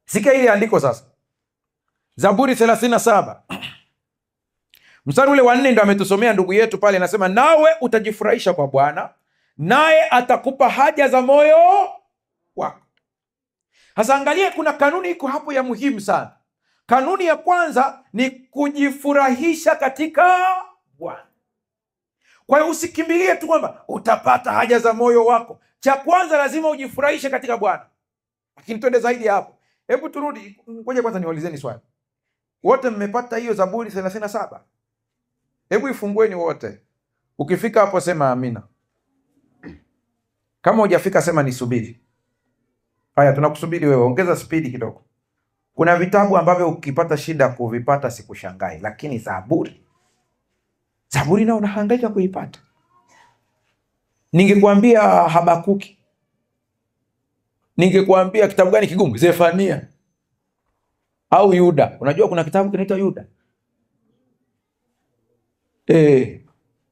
Sikia ile andiko sasa. Zaburi 37 mstari ule wa 4 ndo ametusomea ndugu yetu pale, anasema nawe utajifurahisha kwa Bwana, naye atakupa haja za moyo wako. Sasa angalia, kuna kanuni iko hapo ya muhimu sana. Kanuni ya kwanza ni kujifurahisha katika Bwana. Kwa hiyo usikimbilie tu kwamba utapata haja za moyo wako. Cha kwanza lazima ujifurahishe katika Bwana. Lakini twende zaidi hapo. Hebu turudi, ngoja kwanza niwaulizeni swali. Wote mmepata hiyo Zaburi 37? Hebu ifungueni wote. Ukifika hapo sema amina. Kama hujafika sema nisubiri. Haya, tunakusubiri wewe, ongeza spidi kidogo. Kuna vitabu ambavyo ukipata shida kuvipata sikushangai, lakini Zaburi nao unahangaika kuipata. Ningekuambia Habakuki, ningekuambia kitabu gani kigumu, Zefania au Yuda. Unajua kuna kitabu kinaitwa Yuda,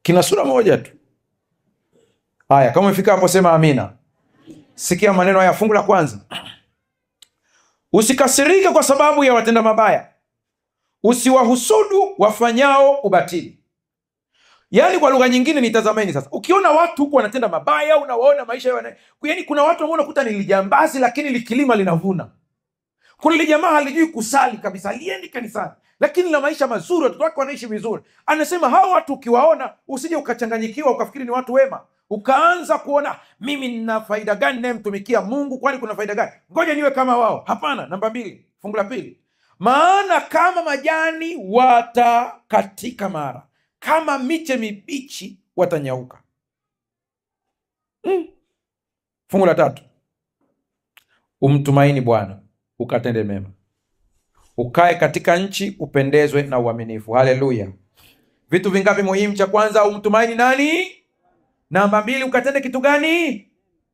kina sura moja tu. Haya, kama umefika hapo sema amina. Sikia maneno haya, fungu la kwanza. Usikasirike kwa sababu ya watenda mabaya, usiwahusudu wafanyao ubatili. Yaani kwa lugha nyingine nitazameni sasa. Ukiona watu huku wanatenda mabaya, unawaona maisha yao. Yaani kuna watu ambao unakuta ni lijambazi lakini likilima linavuna. Kuna ile jamaa halijui kusali kabisa, aliendi kanisani, lakini la maisha mazuri, watoto wake wanaishi vizuri. Anasema hao watu ukiwaona usije ukachanganyikiwa ukafikiri ni watu wema. Ukaanza kuona mimi nina faida gani naye mtumikia Mungu, kwani kuna faida gani? Ngoja niwe kama wao. Hapana. Namba 2, fungu la 2. Maana kama majani watakatika mara, kama miche mibichi watanyauka. Fungu la 3. Umtumaini Bwana, ukatende mema, ukae katika nchi, upendezwe na uaminifu. Haleluya. Vitu vingapi muhimu? Cha kwanza umtumaini nani? Namba 2, ukatende kitu gani?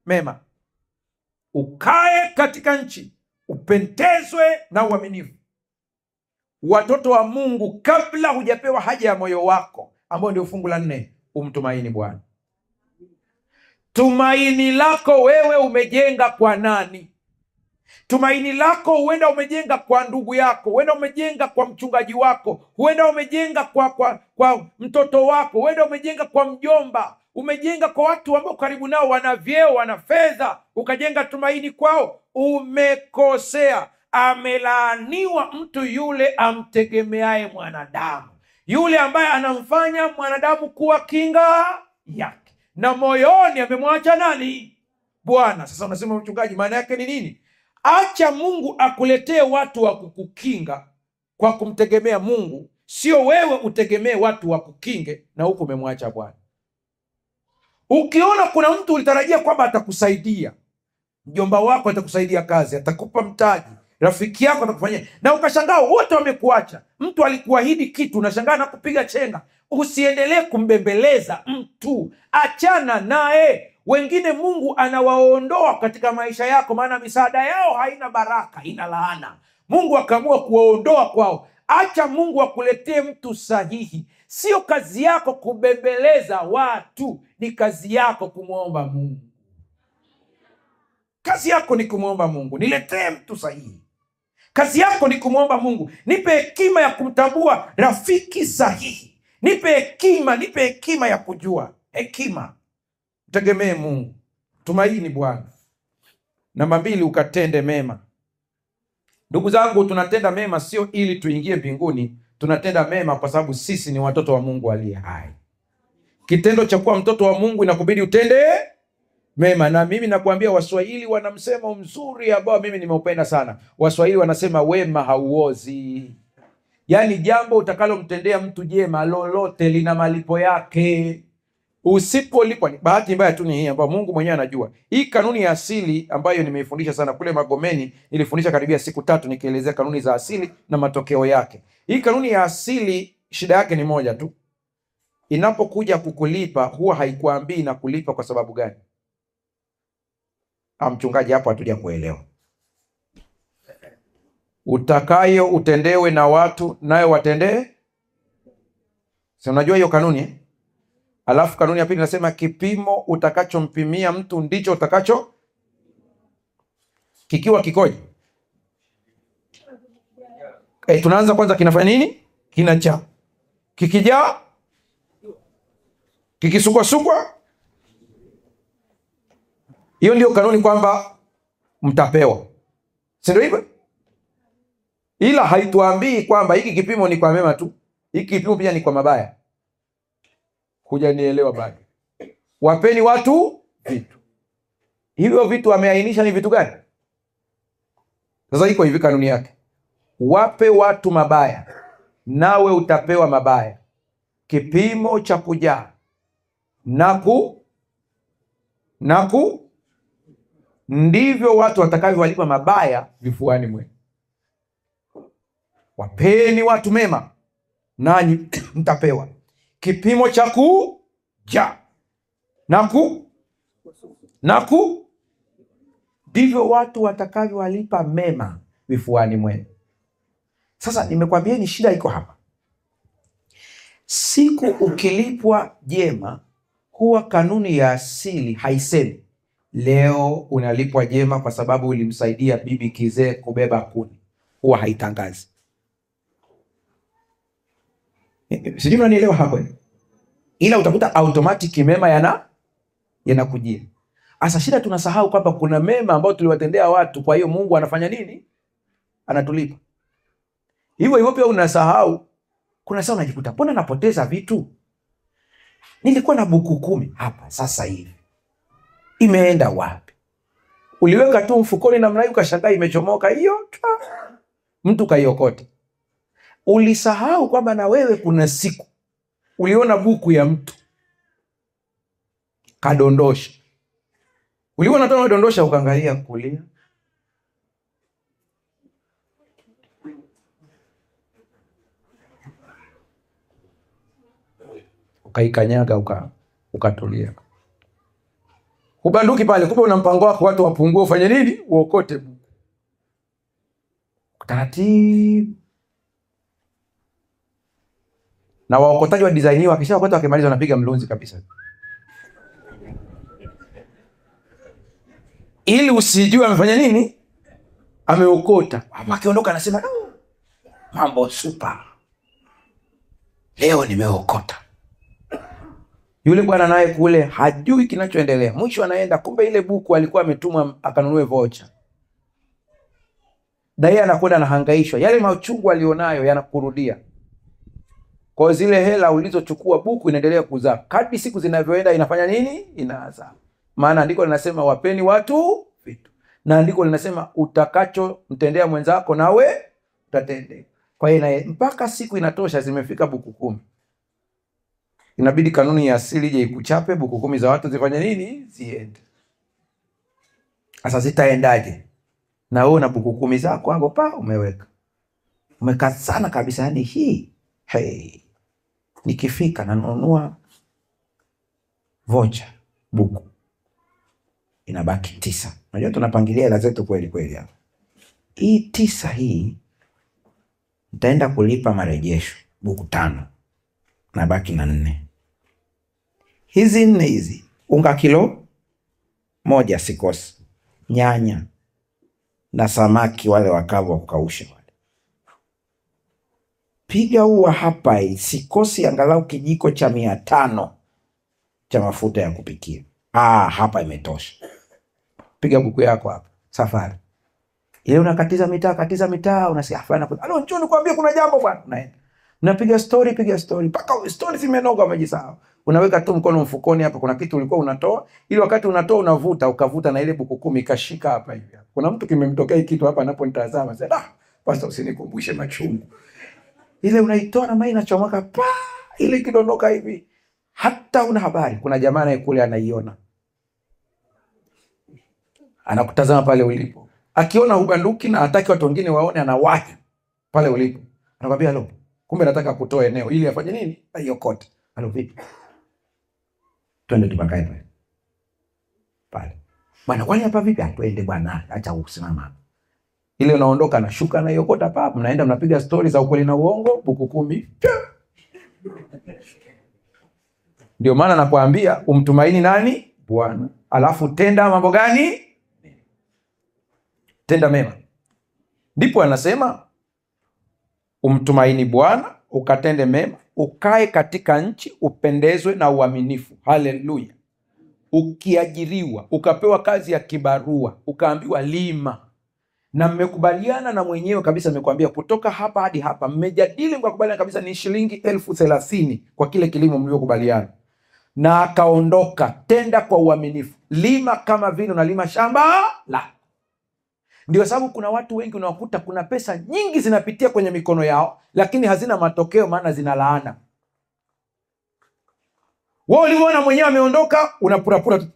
Mema. Ukae katika nchi, upendezwe na uaminifu. Watoto wa Mungu, kabla hujapewa haja ya moyo wako, ambao ndio fungu la 4, umtumaini Bwana. Tumaini lako wewe umejenga kwa nani? Tumaini lako huenda umejenga kwa ndugu yako, huenda umejenga kwa mchungaji wako, huenda umejenga kwa mtoto wako, huenda umejenga kwa mjomba, umejenga kwa watu ambao karibu nao wana vyeo, wana fedha, ukajenga tumaini kwao. Umekosea. Amelaaniwa mtu yule amtegemeaye mwanadamu, yule ambaye anamfanya mwanadamu kuwa kinga yake, na moyoni amemwacha nani? Bwana. Sasa unasema mchungaji, maana yake ni nini? Acha Mungu akuletee watu wa kukukinga kwa kumtegemea Mungu, sio wewe utegemee watu wa kukinge na huku umemwacha Bwana. Ukiona kuna mtu ulitarajia kwamba atakusaidia, mjomba wako atakusaidia kazi, atakupa mtaji, rafiki yako atakufanyia, na ukashangaa wote wamekuacha. Mtu alikuahidi kitu, unashangaa na kupiga chenga. Usiendelee kumbembeleza mtu, achana naye. Wengine Mungu anawaondoa katika maisha yako, maana misaada yao haina baraka, ina laana. Mungu akaamua kuwaondoa kwao. Acha Mungu akuletee mtu sahihi. Sio kazi yako kubembeleza watu, ni kazi yako kumwomba Mungu. Kazi yako ni kumwomba Mungu, niletee mtu sahihi. Kazi yako ni kumwomba Mungu, nipe hekima ya kumtambua rafiki sahihi. Nipe hekima ya kujua. Hekima. Tegemee Mungu, tumaini Bwana. Namba 2, ukatende mema. Ndugu zangu, tunatenda mema sio ili tuingie mbinguni. Tunatenda mema kwa sababu sisi ni watoto wa Mungu aliye hai. Kitendo cha kuwa mtoto wa Mungu inakubidi utende mema. Na mimi nakuambia, Waswahili wana msemo mzuri ambao mimi nimeupenda sana. Waswahili wanasema wema hauozi. Yaani jambo utakalomtendea mtu jema lolote lina malipo yake. Usipolipwa, bahati mbaya tu ni hii ambayo Mungu mwenyewe anajua. Hii kanuni ya asili ambayo nimeifundisha sana kule Magomeni, nilifundisha karibia siku 3 nikielezea kanuni za asili na matokeo yake. Hii kanuni ya asili shida yake ni moja tu. Inapokuja kukulipa huwa haikuambii na kulipa kwa sababu gani. Mchungaji, hapo hatuja kuelewa. Utakayo utendewe na watu nayo watendee. Si unajua hiyo kanuni? Alafu kanuni ya pili nasema kipimo utakachompimia mtu ndicho utakacho. Kikiwa kikoje? Tunaanza kwanza, kinafanya nini? Kinajaa. Kikijaa, kikisugwasugwa. Hiyo ndio kanuni kwamba mtapewa, si ndio hivyo? Ila haituambii kwamba hiki kipimo ni kwa mema tu, hiki kipimo pia ni kwa mabaya. Hujanielewa bado. Wapeni watu vitu. Hivyo vitu wameainisha ni vitu gani? Sasa iko hivi kanuni yake. Wape watu mabaya, nawe utapewa mabaya. Kipimo cha kujaa naku ndivyo watu watakavyowalipa mabaya vifuani mwenu. Wapeni watu mema, nanyi mtapewa. Kipimo cha kujaa naku ndivyo watu watakavyowalipa mema vifuani mwenu. Sasa nimekwambieni shida iko hapa. Siku ukilipwa jema, huwa kanuni ya asili haisemi leo unalipwa jema kwa sababu ulimsaidia bibi kizee kubeba kuni. Huwa haitangazi. Sijui unanielewa hapo. Ila utakuta automatic mema yanakujia. Asa shida tunasahau kwamba kuna mema ambayo tuliwatendea watu, kwa hiyo Mungu anafanya nini? Anatulipa. Hivyo pia unasahau, kuna saa unajikuta mbona napoteza vitu? Nilikuwa na buku 10 hapa, sasa hivi imeenda wapi? Uliweka tu mfukoni namna hiyo, ukashangaa imechomoka hiyo, mtu kaiokota. Ulisahau kwamba na wewe kuna siku uliona buku ya mtu kadondosha. Uliona tena dondosha, ukaangalia kulia, ukaikanyaga, ukatulia. Ubanduki pale, kumbe una mpango wako watu wapungue, ufanye nini? Uokote buku. Taratibu. Na waokotaji wa design wakisha wakota, wakimaliza wanapiga mlunzi kabisa, ili usijue amefanya nini, ameokota. Akiondoka anasema mambo super, leo nimeokota. Yule bwana naye kule hajui kinachoendelea. Mwisho anaenda, kumbe ile buku alikuwa ametumwa akanunue voucher. Daye anakwenda anahangaishwa, yale machungu alionayo yanakurudia. Kwa zile hela ulizochukua, buku inaendelea kuzaa. Kadri siku zinavyoenda inafanya nini? Inaanza. Maana andiko linasema wapeni watu vitu. Na andiko linasema utakacho mtendea mwenzako nawe utatendea. Kwa hiyo mpaka siku inatosha, zimefika buku 10. Inabidi kanuni ya asili je ikuchape, buku 10 za watu zifanye nini? Ziende. Sasa zitaendaje? Na wewe na buku 10 zako hapo umeweka. Umekazana kabisa, yani hii nikifika nanunua vocha buku, inabaki 9. Unajua tunapangilia hela zetu kweli kweli hapa. Hii 9 hii nitaenda kulipa marejesho buku 5, nabaki na 4. Hizi 4 hizi, unga kilo 1 sikosi, nyanya na samaki wale wakavu wa kukausha wale. Piga huwa hapa sikosi angalau kijiko cha 500 cha mafuta ya kupikia. Hapa imetosha. Piga buku yako hapa, safari. Ile unakatiza mitaa, unasikia afana. Njoo nikwambie kuna jambo bwana. Unaenda. Unapiga story, mpaka story zimenoga umejisahau. Unaweka tu mkono mfukoni hapa, kuna kitu ulikuwa unatoa, ili wakati unatoa ukavuta na ile buku 10 ikashika hapa hivi. Kuna mtu kimemtokea hiki kitu hapa anaponitazama, sasa pastor usinikumbushe machungu. Ile unaitoa na maji inachomoka ile kidondoka hivi. Hata una habari, kuna jamaa naye kule anaiona. Anakutazama pale ulipo. Akiona ubanduki na hataki watu wengine waone, anawahi pale ulipo. Anakuambia halo, kumbe nataka kutoa eneo ili afanye nini? Aiokote. Halo vipi? Twende tupakae pale. Pale. Bwana kwani hapa vipi? Twende bwana, acha usimama. Ile unaondoka na shuka na iokota papo, mnaenda mnapiga stories za ukweli na uongo, buku 10. Ndio maana nakwambia umtumaini nani? Bwana. Alafu tenda mambo gani? Tenda mema. Ndipo anasema Umtumaini Bwana, ukatende mema, ukae katika nchi, upendezwe na uaminifu. Haleluya. Ukiajiriwa, ukapewa kazi ya kibarua, ukaambiwa lima, na mmekubaliana na mwenyewe kabisa, amekwambia kutoka hapa hadi hapa, mmejadili mkakubaliana kabisa ni shilingi 30,000 kwa kile kilimo mliokubaliana, na akaondoka, tenda kwa uaminifu, lima kama vile unalima shamba la. Ndio sababu kuna watu wengi unawakuta kuna pesa nyingi zinapitia kwenye mikono yao, lakini hazina matokeo, maana zina laana. Wewe uliona mwenyewe ameondoka, unapurapura tu.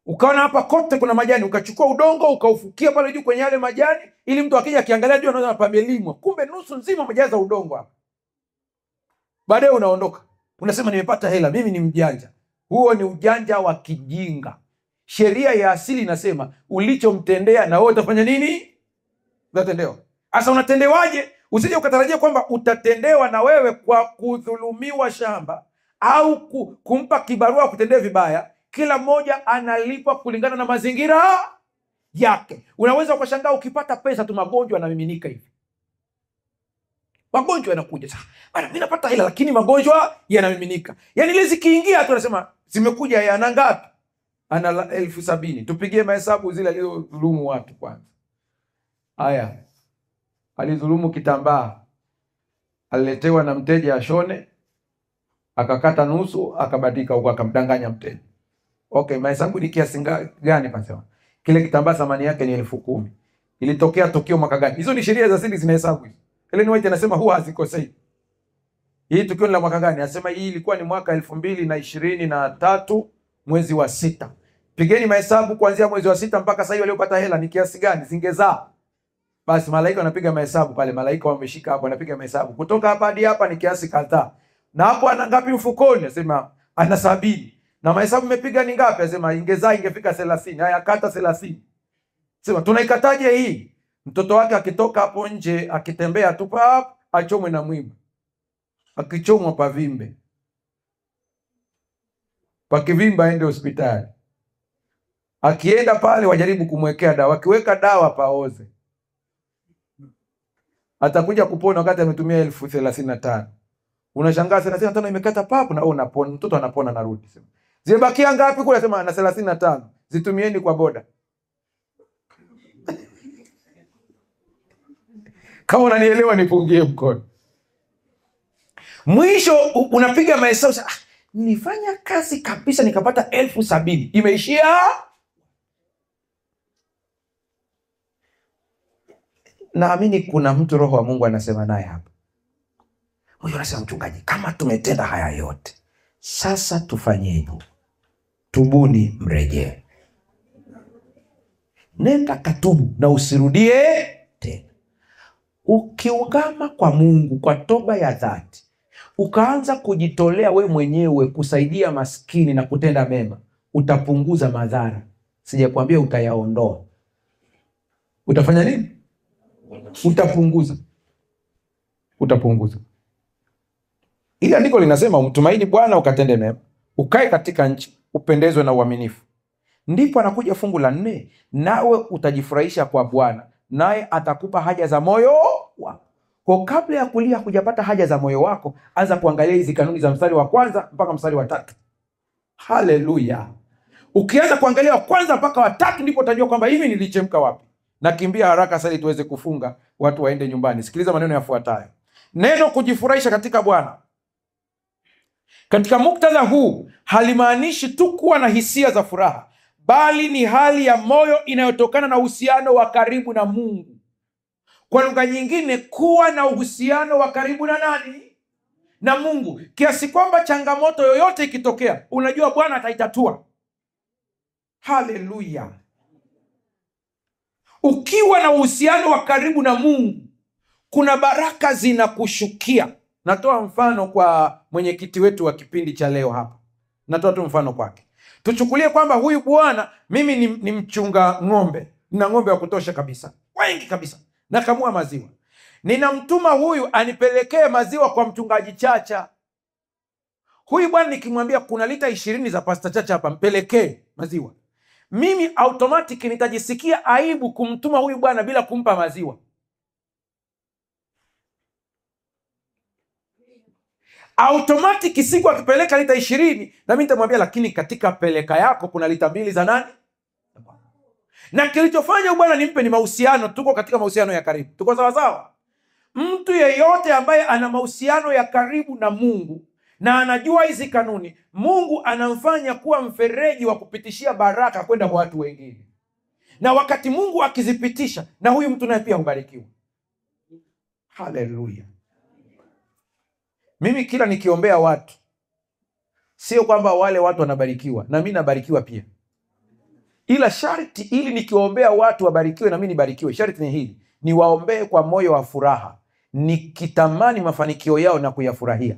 Ukaona hapa kote kuna majani, ukachukua udongo ukaufukia pale juu kwenye yale majani, ili mtu akija akiangalia juu anaona pamelimwa, kumbe nusu nzima umejaza udongo hapa. Baadaye unaondoka, unasema nimepata hela, mimi ni mjanja. Huo ni ujanja wa kijinga. Sheria ya asili inasema ulichomtendea na wewe utafanya nini? Utatendewa. Sasa unatendewaje? Usije ukatarajia kwamba utatendewa na wewe kwa kudhulumiwa shamba au kumpa kibarua kutendea vibaya. Kila mmoja analipwa kulingana na mazingira yake. Unaweza ukashangaa ukipata pesa tu magonjwa yanamiminika hivi. Magonjwa yanakuja. Sasa bana, mimi napata hela lakini magonjwa yanamiminika. Yaani ile zikiingia tu unasema zimekuja yana ngapi? Ana 70,000. Tupigie mahesabu zile alizodhulumu watu kwanza. Haya. Alidhulumu kitambaa. Aliletewa na mteja ashone, akakata nusu, akabadilika huko akamdanganya mteja. Okay, mahesabu ni kiasi gani pasema? Kile kitambaa thamani yake ni 10,000. Ilitokea tukio mwaka gani? Hizo ni sheria za asili zinahesabu hizo. Ellen White anasema huwa hazikosei. Hii tukio ni la mwaka gani? Anasema hii ilikuwa ni mwaka 2023 mwezi wa 6. Pigeni mahesabu kuanzia mwezi wa 6 mpaka sasa hivi waliopata hela ni kiasi gani? Zingezaa. Basi malaika wanapiga mahesabu pale, malaika wameshika hapo wanapiga mahesabu. Kutoka hapa hadi hapa ni kiasi kadhaa. Na hapo ana ngapi mfukoni? Anasema ana 70. Na mahesabu mepiga ni ngapi? Anasema ingezaa ingefika 30. Haya kata 30. Sema tunaikataje hii? Mtoto wake akitoka hapo nje akitembea tu hapo achomwe na mwiba. Akichomwa pavimbe. Pakivimba aende hospitali. Akienda pale wajaribu kumwekea dawa. Akiweka dawa paoze. Atakuja kupona wakati ametumia 35,000. Unashangaa 35 imekata papo na unapona, mtoto anapona narudi. Sema zimebakia ngapi kule? Sema na 35. Zitumieni kwa boda. Kama unanielewa nipungie mkono. Mwisho unapiga mahesabu, nilifanya kazi kabisa nikapata 70,000. Imeishia. Naamini kuna mtu Roho wa Mungu anasema naye hapa. Huyo anasema, mchungaji, kama tumetenda haya yote, sasa tufanyeje? Tubuni mrejee. Nenda katubu na usirudie tena. Ukiungama kwa Mungu kwa toba ya dhati, ukaanza kujitolea we mwenyewe kusaidia maskini na kutenda mema, utapunguza madhara. Sijakwambia utayaondoa. Utafanya nini? Utapunguza. Utapunguza. Ile andiko linasema umtumaini Bwana ukatende mema, ukae katika nchi, upendezwe na uaminifu. Ndipo anakuja fungu la 4, nawe utajifurahisha kwa Bwana, naye atakupa haja za moyo wako. Kwa kabla ya kulia kujapata haja za moyo wako, anza kuangalia hizi kanuni za mstari wa 1 mpaka mstari wa 3. Haleluya. Ukianza kuangalia wa 1 mpaka wa 3 ndipo utajua kwamba hivi nilichemka wapi. Nakimbia haraka sasa ili tuweze kufunga, watu waende nyumbani. Sikiliza maneno yafuatayo. Neno kujifurahisha katika Bwana, katika muktadha huu, halimaanishi tu kuwa na hisia za furaha, bali ni hali ya moyo inayotokana na uhusiano wa karibu na Mungu. Kwa lugha nyingine, kuwa na uhusiano wa karibu na nani? Na Mungu. Kiasi kwamba changamoto yoyote ikitokea, unajua Bwana ataitatua. Haleluya. Ukiwa na uhusiano wa karibu na Mungu, kuna baraka zinakushukia. Natoa mfano kwa mwenyekiti wetu wa kipindi cha leo hapa. Natoa tu mfano kwake. Tuchukulie kwamba huyu bwana, mimi ni mchunga ng'ombe. Nina ng'ombe wa kutosha kabisa. Wengi kabisa. Nakamua maziwa. Ninamtuma huyu anipelekee maziwa kwa mchungaji Chacha. Huyu bwana nikimwambia kuna lita 20 za Pastor Chacha hapa, mpelekee maziwa, mimi automatic nitajisikia aibu kumtuma huyu bwana bila kumpa maziwa. automatic siku akipeleka lita 20, na mimi nitamwambia lakini katika peleka yako kuna lita 2 za nani? Na kilichofanya Bwana nimpe ni mahusiano. Tuko katika mahusiano ya karibu, tuko sawa sawa. Mtu yeyote ambaye ana mahusiano ya karibu na Mungu na anajua hizi kanuni, Mungu anamfanya kuwa mfereji wa kupitishia baraka kwenda kwa watu wengine, na wakati Mungu akizipitisha, na huyu mtu naye pia hubarikiwa. Haleluya. Mimi kila nikiombea watu, sio kwamba wale watu wanabarikiwa, na mimi nabarikiwa pia. Ila sharti ili nikiwaombea watu wabarikiwe na mimi nibarikiwe, sharti ni hili: niwaombee kwa moyo wa furaha, nikitamani mafanikio yao na kuyafurahia.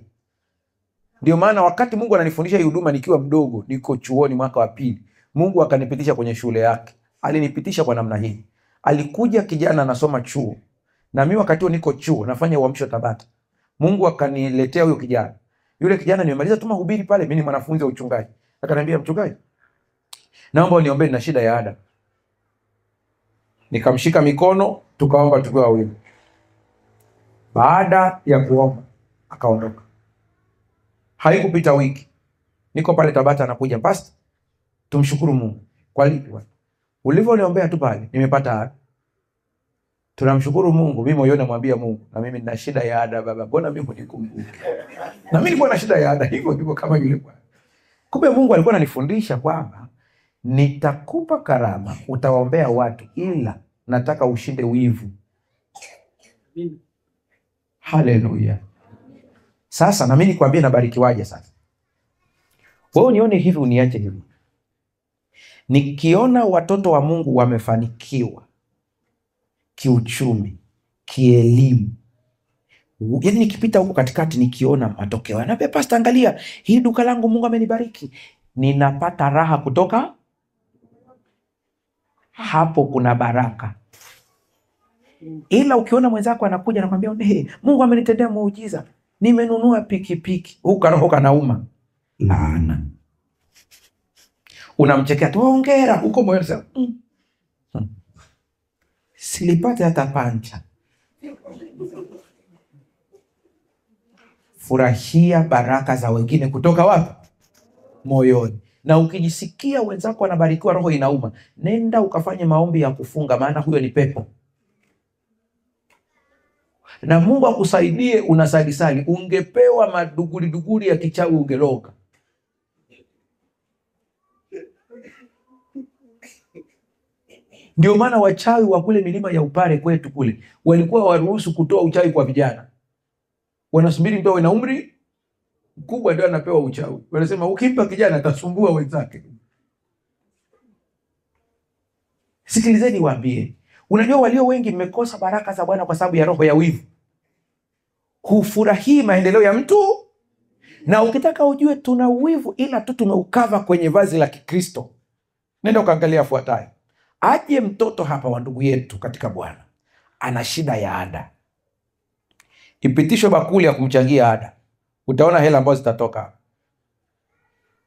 Ndio maana wakati Mungu ananifundisha hii huduma nikiwa mdogo, niko chuoni mwaka wa 2, Mungu akanipitisha kwenye shule yake. Alinipitisha kwa namna hii. Alikuja kijana anasoma chuo, na mimi wakati huo niko chuo nafanya uamsho Tabata. Mungu akaniletea huyo kijana. Yule kijana nimemaliza tu mahubiri pale, mimi ni mwanafunzi wa uchungaji. Akaniambia, mchungaji, naomba uniombee, na shida ya ada. Nikamshika mikono, tukaomba tukiwa wawili. Baada ya kuomba akaondoka. Haikupita wiki, niko pale Tabata, anakuja, pastor, tumshukuru Mungu. Kwa lipi? Ulivyoniombea tu pale nimepata ada. Tunamshukuru Mungu. Mimi moyoni namwambia Mungu, na mimi nina shida ya ada baba, mbona mimi unikumbuke? Na mimi nilikuwa na shida ya ada hivyo kama yule bwana. Kumbe Mungu alikuwa ananifundisha kwamba nitakupa karama, utawaombea watu, ila nataka ushinde wivu. Haleluya. Sasa na mimi nikwambie nabarikiwaje sasa. Wewe unione hivi, uniache hivi. Nikiona watoto wa Mungu wamefanikiwa kiuchumi, kielimu, yaani nikipita huko katikati nikiona matokeo, naambia pastor, angalia hii duka langu Mungu amenibariki, ninapata raha kutoka hapo. Kuna baraka. Ila ukiona mwenzako anakuja anakuambia, hey, Mungu amenitendea muujiza, nimenunua pikipiki, huko roho kanauma, laana. Unamchekea tu, hongera, huko moyo unasema silipate hata pancha. Furahia baraka za wengine kutoka wapi? Moyoni. Na ukijisikia wenzako wanabarikiwa, roho inauma, nenda ukafanye maombi ya kufunga, maana huyo ni pepo. Na Mungu akusaidie, unasalisali. Ungepewa maduguri ya kichawi ungeloga. Ndio maana wachawi wa kule milima ya Upare kwetu kule walikuwa waruhusu kutoa uchawi kwa vijana. Wanasubiri mtu awe na umri mkubwa ndio anapewa uchawi. Wanasema ukimpa kijana atasumbua wenzake. Sikilizeni waambie. Unajua walio wengi mmekosa baraka za Bwana kwa sababu ya roho ya wivu. Hufurahii maendeleo ya mtu. Na ukitaka ujue tuna wivu, ila tu tumeukava kwenye vazi la Kikristo. Nenda ukaangalia fuatayo. Aje mtoto hapa wa ndugu yetu katika Bwana, ana shida ya ada, ipitishwe bakuli ya kumchangia ada, utaona hela ambazo zitatoka.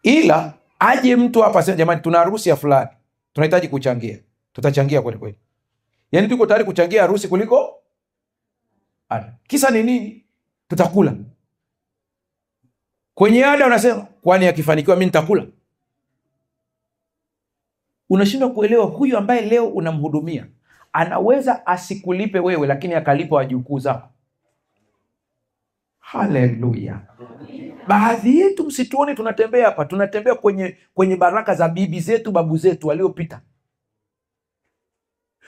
Ila aje mtu hapa sema, jamani, tuna harusi ya fulani, tunahitaji kuchangia, tutachangia kweli kweli. Yaani tuko tayari kuchangia harusi kuliko ada. Kisa ni nini? Tutakula. Kwenye ada unasema, kwani akifanikiwa mimi nitakula? Unashindwa kuelewa huyu ambaye leo unamhudumia anaweza asikulipe wewe, lakini akalipa wajukuu zako. Haleluya. Baadhi yetu msituone tunatembea hapa, tunatembea kwenye baraka za bibi zetu, babu zetu waliopita.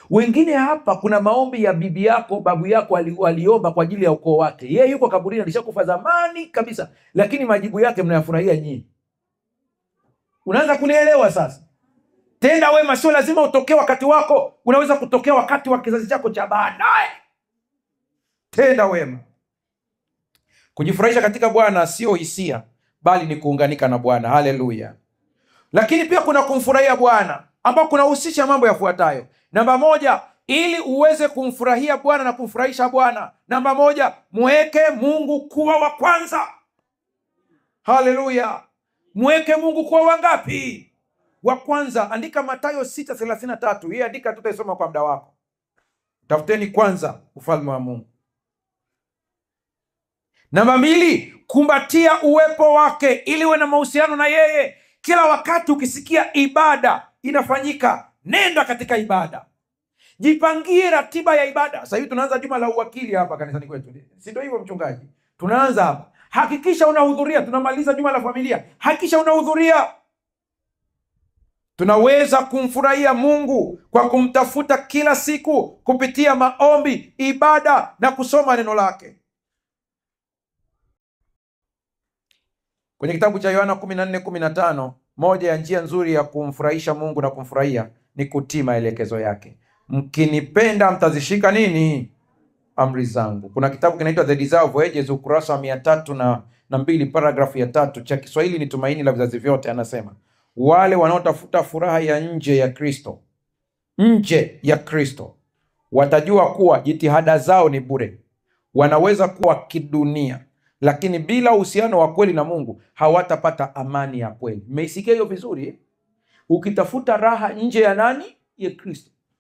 Wengine hapa kuna maombi ya bibi yako, babu yako aliomba kwa ajili ya ukoo wake. Yeye yuko kaburini, alishakufa zamani kabisa, lakini majibu yake mnayafurahia nyinyi. Unaanza kunielewa sasa? Tenda wema, sio lazima utokee wakati wako. Unaweza kutokea wakati wa kizazi chako cha baadaye. Tenda wema. Kujifurahisha katika Bwana sio hisia, bali ni kuunganika na Bwana. Haleluya. Lakini pia kuna kumfurahia Bwana, ambao kunahusisha mambo yafuatayo. Namba 1, ili uweze kumfurahia Bwana na kumfurahisha Bwana. Namba 1, muweke Mungu kuwa wa kwanza. Haleluya. Muweke Mungu kuwa wangapi? Wa kwanza. Andika Mathayo 6:33. Hii andika, tutaisoma kwa muda wako. Tafuteni kwanza ufalme wa Mungu Namba 2, kumbatia uwepo wake ili uwe na mahusiano na yeye. Kila wakati ukisikia ibada inafanyika, nenda katika ibada. Jipangie ratiba ya ibada. Sasa hivi tunaanza juma la uwakili hapa kanisani kwetu. Si ndio hivyo mchungaji? Tunaanza hapa. Hakikisha unahudhuria. Tunamaliza juma la familia. Hakikisha unahudhuria. Tunaweza kumfurahia Mungu kwa kumtafuta kila siku kupitia maombi, ibada na kusoma neno lake. Kwenye kitabu cha Yohana 14:15, moja ya njia nzuri ya kumfurahisha Mungu na kumfurahia ni kutii maelekezo yake. Mkinipenda mtazishika nini? Amri zangu. Kuna kitabu kinaitwa The Desire of Ages, ukurasa wa 302, paragrafu ya 3, cha Kiswahili ni Tumaini la Vizazi Vyote. Anasema wale wanaotafuta furaha ya nje ya Kristo watajua kuwa jitihada zao ni bure. Wanaweza kuwa kidunia, lakini bila uhusiano wa kweli na Mungu hawatapata amani ya kweli. Mmeisikia hiyo vizuri? Ukitafuta raha nje ya nani? Ya Kristo.